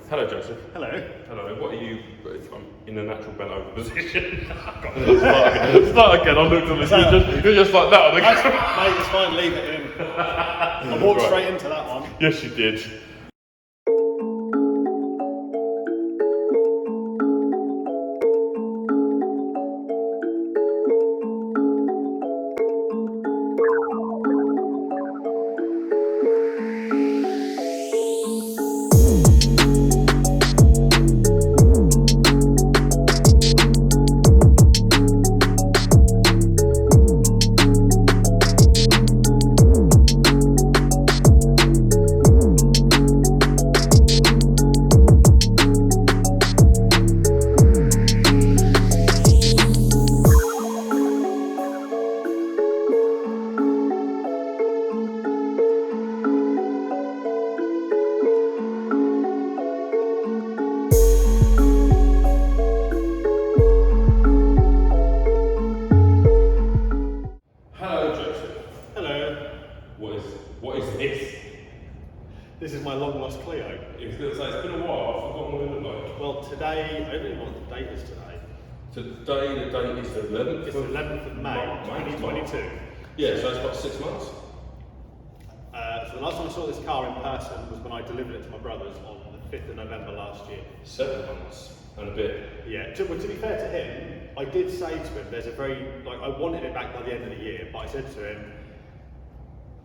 Hello, Joseph. Hello. Hello. What are you? I'm in a natural bent over position. Start again. I looked at this. You're just like that. Mate, it's fine. Leave it in. I walked straight into that one. Yes, you did. What is this? This is my long lost Clio. It's been a while, I've forgotten what it looked like. Well, today, I don't even know what the date is today. Today, the date is the 11th. It's the 11th of May, 2022. Yeah, so it's about 6 months. So the last time I saw this car in person was when I delivered it to my brothers on the 5th of November last year. 7 months and a bit. Yeah, to be fair to him, I did say to him, there's a very, I wanted it back by the end of the year, but I said to him,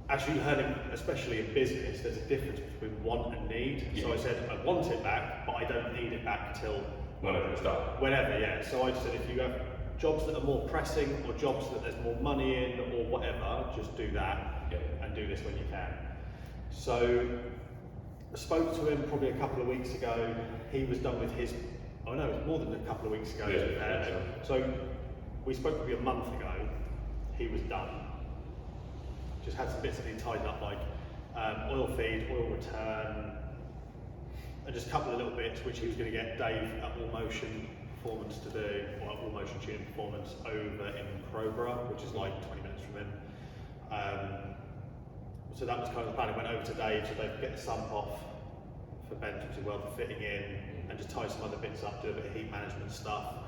as you heard him, especially in business, there's a difference between want and need. Yeah. So I said, I want it back, but I don't need it back till whenever it's done. Whenever, yeah. So I just said, if you have jobs that are more pressing or jobs that there's more money in or whatever, just do that and do this when you can. So I spoke to him probably a couple of weeks ago. He was done with his, oh no, it was more than a couple of weeks ago. Yeah, so we spoke probably a month ago. He was done. Just had some bits that he tidied up, like oil feed, oil return, and just a couple of little bits which he was going to get Dave at All Motion Performance to do, or All Motion Tuning Performance over in Crowborough, which is like 20 minutes from him. So that was kind of the plan. It went over to Dave so they could get the sump off for Ben to do welder fitting in, and just tie some other bits up, do a bit of heat management stuff.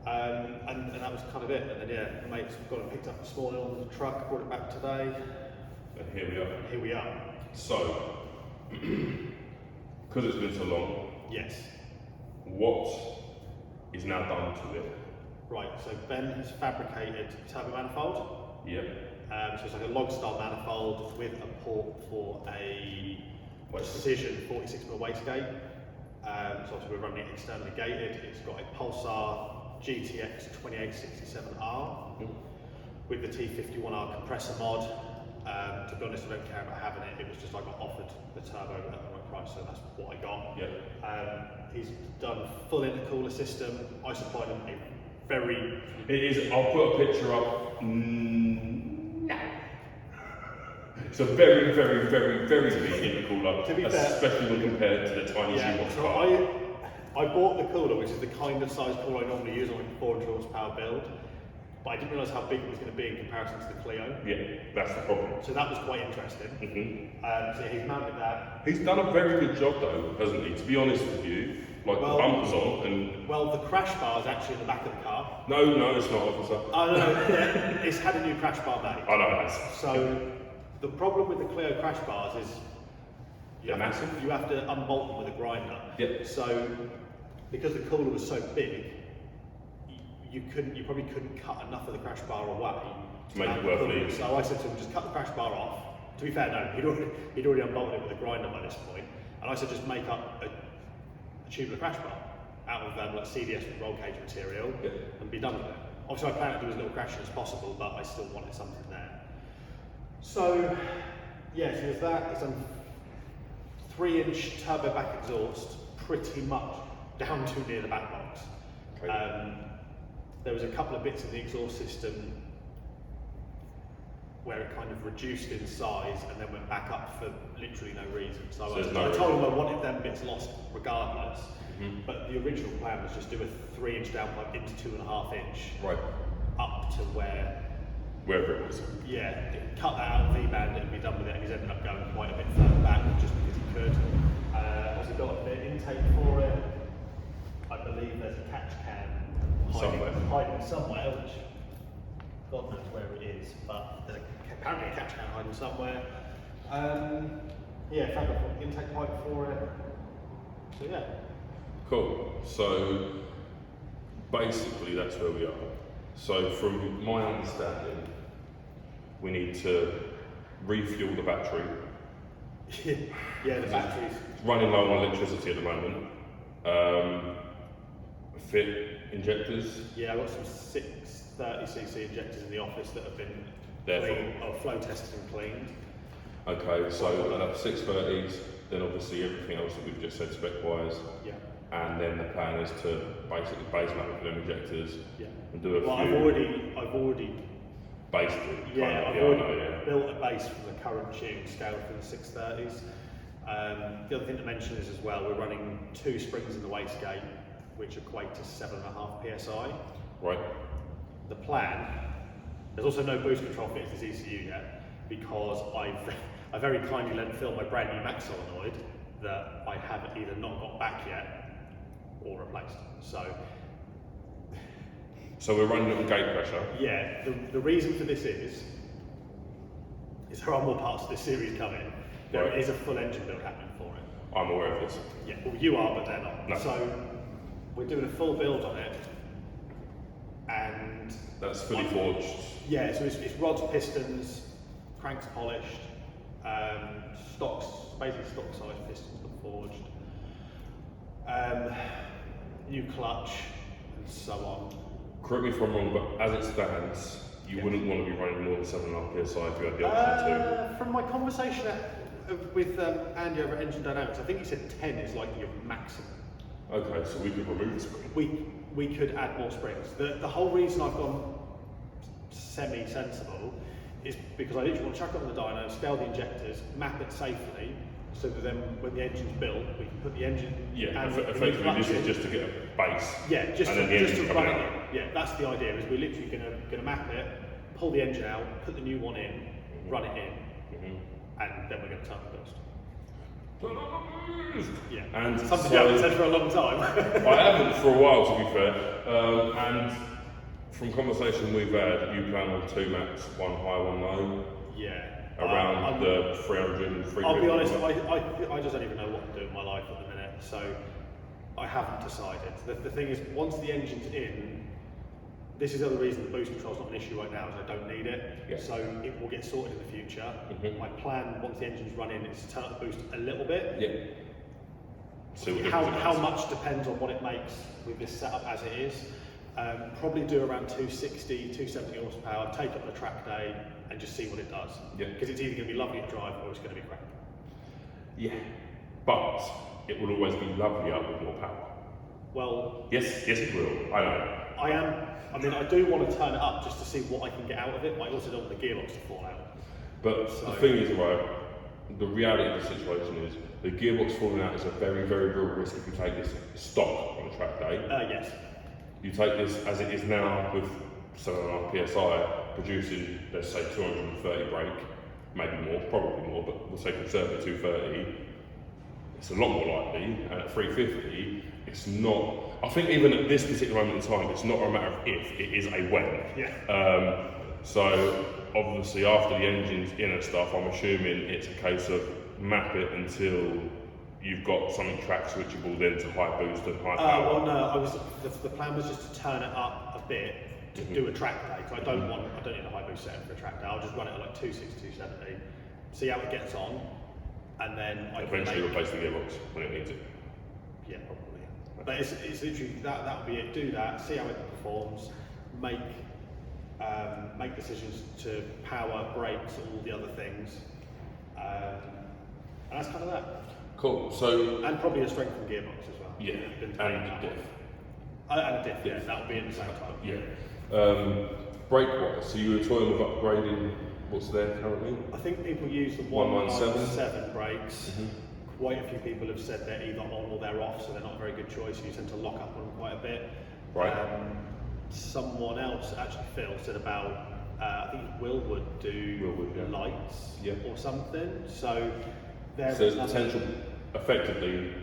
And that was kind of it. And then the mates got it picked up this morning on the truck, brought it back today. And here we are. Here we are. So, because it's been so long. Yes. What is now done to it? Right, so Ben has fabricated a turbo manifold. Yep. So it's like a log style manifold with a port for a precision 46mm wastegate. So obviously we're running it externally gated. It's got a Pulsar GTX2867R with the T51R compressor mod. To be honest, I don't care about having it. It was just I got offered the turbo at the right price, so that's what I got. Yep. He's done full intercooler system. I supplied him a very... It is, I'll put a picture up. No. It's a very, very, very, very big intercooler, To be especially when compared to the tiny shoebox car. I bought the cooler, which is the kind of size cooler I normally use on a 400 horsepower build, but I didn't realise how big it was going to be in comparison to the Clio. Yeah, that's the problem. So that was quite interesting. So he's mounted that. He's done a very good job though, hasn't he? To be honest with you, like the bumpers on and... Well, the crash bar is actually in the back of the car. No, it's not, officer. Oh no, it's had a new crash bar made. I know it has. So the problem with the Clio crash bars is you have to unbolt them with a grinder. Yep. So because the cooler was so big, you probably couldn't cut enough of the crash bar away to make it worth leaving. So I said to him, just cut the crash bar off. To be fair, no, he'd already unbolted it with a grinder by this point. And I said, just make up a tubular crash bar out of like CDS roll cage material and be done with it. Obviously, I planned to do as little crashing as possible, but I still wanted something there. So, yeah, so there's that. It's done 3-inch turbo back exhaust, pretty much down to near the back box. Okay. There was a couple of bits of the exhaust system where it kind of reduced in size and then went back up for literally no reason. So I told him I wanted them bits lost regardless, but the original plan was just do a 3-inch downpipe into 2.5-inch, right, up to wherever it was. Yeah, cut that out, V-band it and be done with it, and he's ended up going quite a bit further back just because he could. obviously built up the intake for it. I believe there's a catch can hiding somewhere, which God knows where it is, but there's apparently a catch can hiding somewhere. Yeah, Fab intake pipe for it. So yeah. Cool. So basically that's where we are. So from my understanding, we need to refuel the battery. Yeah, the battery's running low on electricity at the moment. Fit injectors. Yeah, I've got some 630cc injectors in the office that have been flow tested and cleaned. Okay, so 630s, then obviously everything else that we've just said spec-wise. Yeah. And then the plan is to basically base map with them injectors. Yeah. And do a few. I've already based it. Yeah, I've already built a base from the current tune scaled for the 630s. The other thing to mention is as well, we're running 2 springs in the wastegate, which equate to 7.5 psi. Right. The plan, there's also no boost control fit to this ECU yet, because I very kindly lent Phil my brand new Max solenoid that I have either not got back yet or replaced. So we're running it on gate pressure. Yeah, the reason for this is there are more parts of this series coming. There is a full engine build happening for it. I'm aware of this. Yeah, well you are, but they're not. No. So we're doing a full build on it, and that's fully forged. Yeah, so it's rods, pistons, cranks polished, basically stock size pistons but forged, new clutch, and so on. Correct me if I'm wrong, but as it stands, you wouldn't want to be running more than 7.5 psi if you had the option to. From my conversation with Andy over at Engine Dynamics, I think he said 10 is like your maximum. Okay, so we could remove the spring. We could add more springs. The whole reason I've gone semi-sensible is because I literally want to chuck it on the dyno, scale the injectors, map it safely, so that then when the engine's built, we can put the engine. Yeah, effectively this is just to get a base. Yeah, just to run it. Yeah, that's the idea. Is we're literally going to map it, pull the engine out, put the new one in, run it in, and then we're going to turn the boost. Yeah, and something you haven't said for a long time. I haven't for a while, to be fair. And from conversation we've had, you plan on 2 maps, 1 high, 1 low. Yeah. Around the 300 and 350. I'll be honest, I just don't even know what to do with my life at the minute, so I haven't decided. The thing is, once the engine's in, this is the other reason the boost control's not an issue right now, is I don't need it. Yeah. So it will get sorted in the future. My plan, once the engine's running, is to turn up the boost a little bit. Yeah. So how much depends on what it makes with this setup as it is. Probably do around 260, 270 horsepower, take it on a track day, and just see what it does. Yeah. Because it's either going to be lovely to drive or it's going to be crap. Yeah. But it will always be lovelier with more power. Well. Yes, it will. I know. I do want to turn it up just to see what I can get out of it, but I also don't want the gearbox to fall out. But the thing is, right, the reality of the situation is the gearbox falling out is a very, very real risk if you take this stock on a track day. Yes. You take this as it is now with 7.5 psi, producing, let's say, 230 brake, maybe more, probably more, but we'll say conservative 230. It's a lot more likely, and at 350, it's not. I think even at this particular moment in time, it's not a matter of if, it is a when. Yeah. So obviously, after the engine's in and stuff, I'm assuming it's a case of map it until you've got something track switchable, then to high boost and high power. Well, no. The plan was just to turn it up a bit to do a track day. So I don't need a high boost setting for a track day. I'll just run it at like 260, 270, see how it gets on, and then I eventually replace the gearbox when it needs it. Yeah, probably. But it's literally that would be it. Do that, see how it performs, make decisions to power, brakes, all the other things, and that's kind of that. Cool. So and probably a strengthened gearbox as well. Yeah, and a diff. And a diff. Yeah, that would be at the same time. Yeah. Brake wise, so you were toying with upgrading what's there currently? I think people use the 197 brakes. Quite a few people have said they're either on or they're off, so they're not a very good choice. You tend to lock up on them quite a bit. Right. Someone else, actually Phil, said about I think Will would do lights or something. So there's potential, effectively,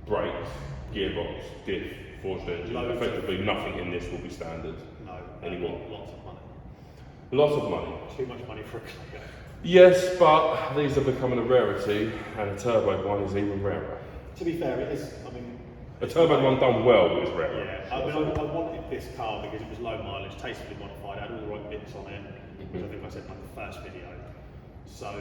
brakes, gearbox, diff, forged engine. Loads Effectively, nothing in this will be standard No, anymore. Lots of money. Lots of money. Too much money for a Clio. Yes, but these are becoming a rarity, and a turbo one is even rarer. To be fair, it is. I mean, A turbo one done well is rarer. yeah. I mean, I wanted this car because it was low mileage, tastefully modified, had all the right bits on it, which I think I said in like the first video. So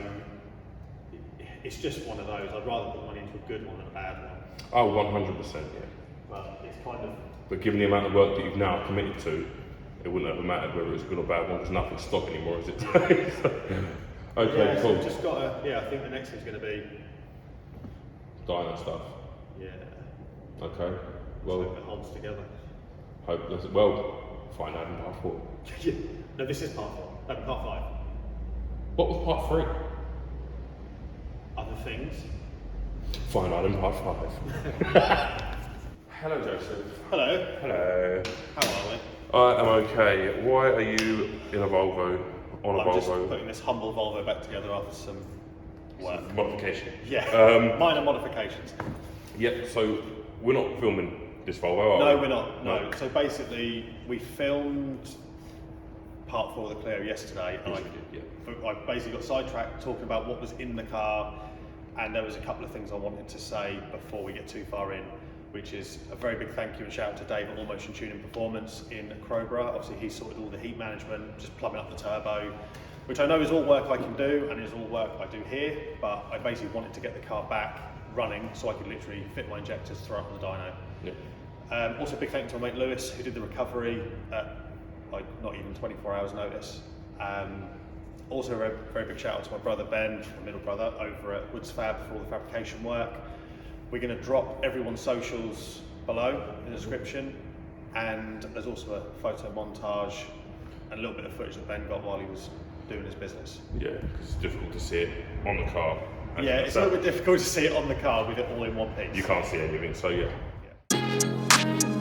it's just one of those. I'd rather put money into a good one than a bad one. Oh, 100%, yeah. But it's kind of. But given the amount of work that you've now committed to, it wouldn't have mattered whether it's a good or bad one, because nothing's stock anymore, is it? Okay, Yeah, cool. so just got to. Yeah, I think the next thing's going to be. Dyno stuff. Yeah. Okay. Well, Well, it holds together. hope that's well. Find out in part 4. Yeah. No, this is part 4. No, part 5. What was part 3? Other things. Find out in part 5. Hello, Joseph. Hello. Hello. How are we? I am okay. Why are you in a Volvo? On a I'm just Volvo? putting this humble Volvo back together after some work. Modification. Yeah. Minor modifications. Yep. So we're not filming this Volvo, are No, we? we're not. No. So basically, we filmed part 4 of the Clio yesterday, and Yes, we did, yeah. I basically got sidetracked talking about what was in the car, and there was a couple of things I wanted to say before we get too far in, which is a very big thank you and shout out to Dave at All Motion Tuning Performance in Crowborough. Obviously, he sorted all the heat management, just plumbing up the turbo, which I know is all work I can do and is all work I do here, but I basically wanted to get the car back running so I could literally fit my injectors, throw it on the dyno. Yeah. Also, big thank you to my mate Lewis, who did the recovery at like not even 24 hours notice. Also, a very big shout out to my brother Ben, my middle brother, over at Woods Fab for all the fabrication work. We're going to drop everyone's socials below in the description, and there's also a photo montage and a little bit of footage that Ben got while he was doing his business. Yeah, because it's difficult to see it on the car. Yeah, it's a little bit difficult to see it on the car with it all in one piece. You can't see anything, so yeah. Yeah.